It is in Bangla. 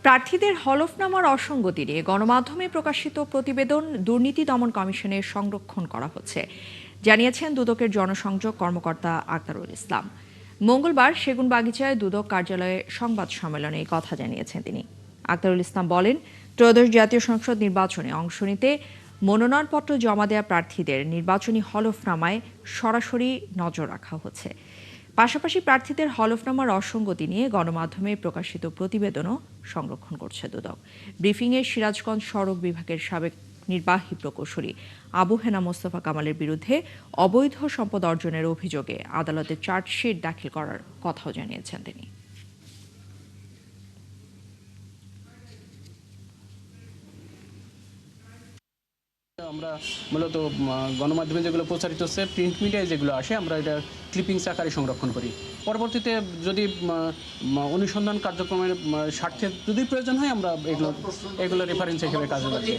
প্রার্থীদের হলফনামার অসঙ্গতি নিয়ে গণমাধ্যমে প্রকাশিত প্রতিবেদন দুর্নীতি দমন কমিশনের সংরক্ষণ করা হচ্ছে, জানিয়েছেন দুদকের জনসংযোগ কর্মকর্তা আক্তারুল ইসলাম। মঙ্গলবার সেগুনবাগিচায় দুদক কার্যালয়ে সংবাদ সম্মেলনে এই কথা জানিয়েছেন তিনি। আক্তারুল ইসলাম বলেন, ত্রয়োদশ জাতীয় সংসদ নির্বাচনে অংশ নিতে মনোনয়নপত্র জমা দেওয়া প্রার্থীদের নির্বাচনী হলফনামায় সরাসরি নজর রাখা হচ্ছে। পাশাপাশি প্রার্থীদের হলফনামার অসঙ্গতি নিয়ে গণমাধ্যমে প্রকাশিত প্রতিবেদনও সংরক্ষণ করছে দুদক। ব্রিফিংয়ে সিরাজগঞ্জ সড়ক বিভাগের সাবেক নির্বাহী প্রকৌশলী আবু হেনা মোস্তফা কামালের বিরুদ্ধে অবৈধ সম্পদ অর্জনের অভিযোগে আদালতে চার্জশিট দাখিল করার কথাও জানিয়েছেন তিনি। আমরা মূলত গণমাধ্যমে যেগুলো প্রচারিত হচ্ছে, প্রিন্ট মিডিয়ায় যেগুলো আসে, আমরা এটা ক্লিপিংস আকারে সংরক্ষণ করি। পরবর্তীতে যদি অনুসন্ধান কার্যক্রমের স্বার্থে যদি প্রয়োজন হয়, আমরা এগুলো রেফারেন্স হিসেবে কাজে লাগাই।